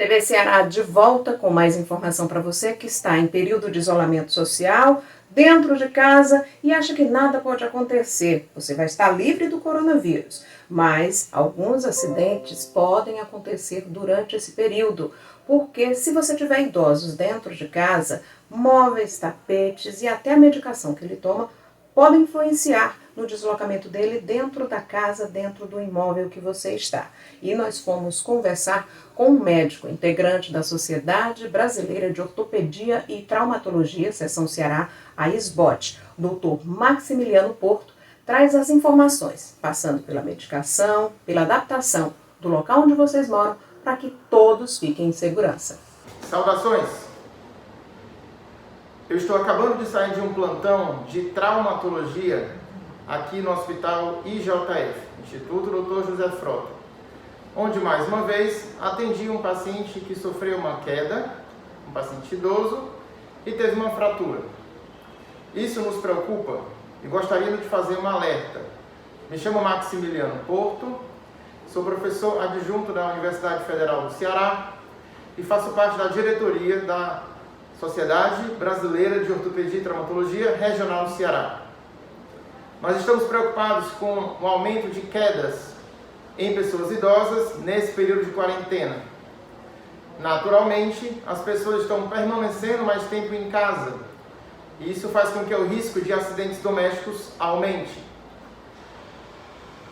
TV Ceará de volta com mais informação para você que está em período de isolamento social, dentro de casa e acha que nada pode acontecer. Você vai estar livre do coronavírus, mas alguns acidentes podem acontecer durante esse período, porque se você tiver idosos dentro de casa, móveis, tapetes e até a medicação que ele toma podem influenciar no deslocamento dele dentro da casa, dentro do imóvel que você está. E nós fomos conversar com um médico integrante da Sociedade Brasileira de Ortopedia e Traumatologia, Seção Ceará, a SBOT, Dr. Maximiliano Porto, traz as informações, passando pela medicação, pela adaptação do local onde vocês moram, para que todos fiquem em segurança. Saudações! Eu estou acabando de sair de um plantão de traumatologia aqui no Hospital IJF, Instituto Dr. José Frota, onde mais uma vez atendi um paciente que sofreu uma queda, um paciente idoso, e teve uma fratura. Isso nos preocupa e gostaria de fazer um alerta. Me chamo Maximiliano Porto, sou professor adjunto da Universidade Federal do Ceará e faço parte da diretoria da Sociedade Brasileira de Ortopedia e Traumatologia Regional do Ceará. Nós estamos preocupados com o aumento de quedas em pessoas idosas nesse período de quarentena. Naturalmente, as pessoas estão permanecendo mais tempo em casa e isso faz com que o risco de acidentes domésticos aumente.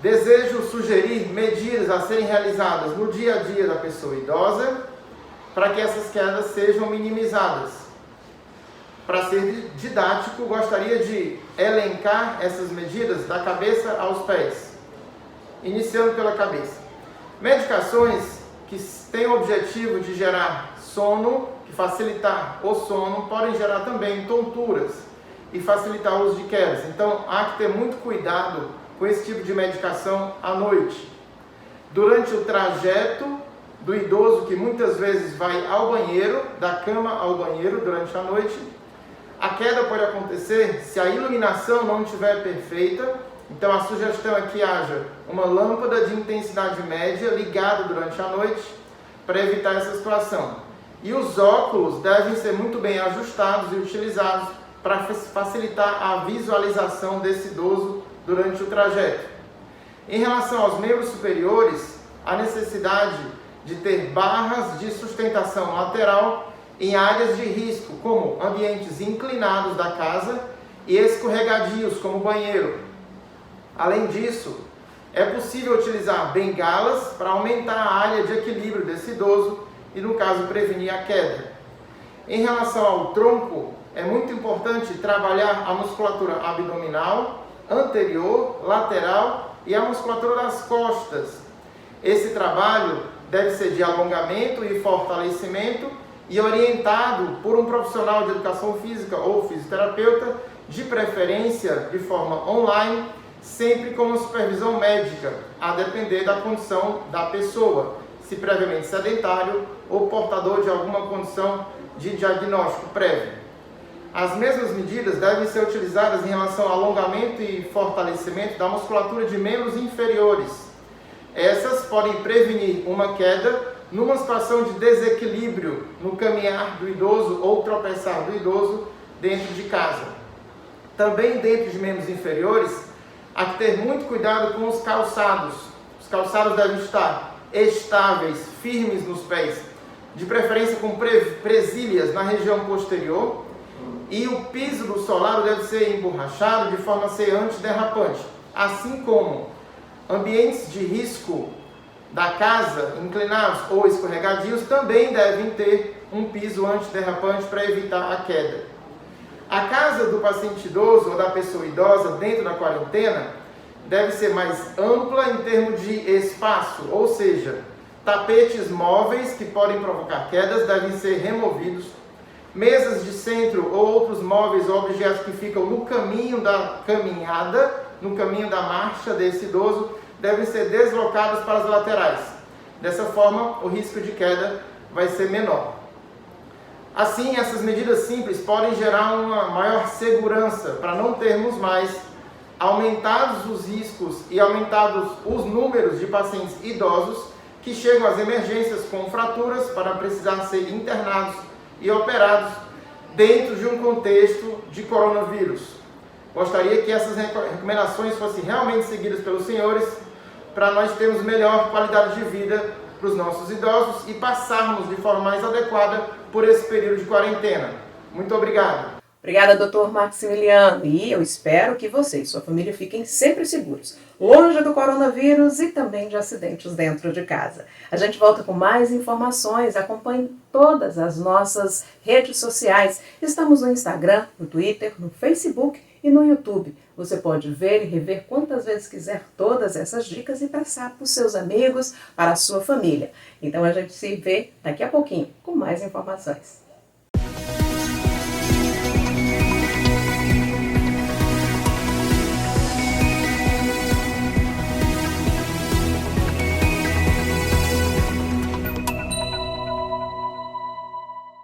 Desejo sugerir medidas a serem realizadas no dia a dia da pessoa idosa para que essas quedas sejam minimizadas. Para ser didático, gostaria de elencar essas medidas da cabeça aos pés. Iniciando pela cabeça. Medicações que têm o objetivo de gerar sono, que facilitar o sono, podem gerar também tonturas e facilitar o uso de quedas. Então, há que ter muito cuidado com esse tipo de medicação à noite. Durante o trajeto do idoso, que muitas vezes vai ao banheiro, da cama ao banheiro durante a noite, a queda pode acontecer se a iluminação não estiver perfeita. Então a sugestão é que haja uma lâmpada de intensidade média ligada durante a noite para evitar essa situação. E os óculos devem ser muito bem ajustados e utilizados para facilitar a visualização desse idoso durante o trajeto. Em relação aos membros superiores, a necessidade de ter barras de sustentação lateral em áreas de risco, como ambientes inclinados da casa e escorregadios, como banheiro. Além disso, é possível utilizar bengalas para aumentar a área de equilíbrio desse idoso e, no caso, prevenir a queda. Em relação ao tronco, é muito importante trabalhar a musculatura abdominal, anterior, lateral e a musculatura das costas. Esse trabalho deve ser de alongamento e fortalecimento e orientado por um profissional de educação física ou fisioterapeuta, de preferência de forma online, sempre com uma supervisão médica, a depender da condição da pessoa, se previamente sedentário ou portador de alguma condição de diagnóstico prévio. As mesmas medidas devem ser utilizadas em relação ao alongamento e fortalecimento da musculatura de membros inferiores. Essas podem prevenir uma queda numa situação de desequilíbrio no caminhar do idoso ou tropeçar do idoso dentro de casa. Também dentro de membros inferiores, há que ter muito cuidado com os calçados. Os calçados devem estar estáveis, firmes nos pés, de preferência com presilhas na região posterior, e o piso do solado deve ser emborrachado de forma a ser antiderrapante, assim como ambientes de risco da casa, inclinados ou escorregadios, também devem ter um piso antiderrapante para evitar a queda. A casa do paciente idoso ou da pessoa idosa dentro da quarentena deve ser mais ampla em termos de espaço, ou seja, tapetes móveis que podem provocar quedas devem ser removidos, mesas de centro ou outros móveis ou objetos que ficam no caminho da caminhada, no caminho da marcha desse idoso, devem ser deslocados para as laterais. Dessa forma, o risco de queda vai ser menor. Assim, essas medidas simples podem gerar uma maior segurança para não termos mais aumentados os riscos e aumentados os números de pacientes idosos que chegam às emergências com fraturas para precisar ser internados e operados dentro de um contexto de coronavírus. Gostaria que essas recomendações fossem realmente seguidas pelos senhores para nós termos melhor qualidade de vida para os nossos idosos e passarmos de forma mais adequada por esse período de quarentena. Muito obrigado. Obrigada, Dr. Maximiliano. E eu espero que você e sua família fiquem sempre seguros, longe do coronavírus e também de acidentes dentro de casa. A gente volta com mais informações. Acompanhe todas as nossas redes sociais. Estamos no Instagram, no Twitter, no Facebook e no YouTube. Você pode ver e rever quantas vezes quiser todas essas dicas e passar para os seus amigos, para a sua família. Então a gente se vê daqui a pouquinho com mais informações.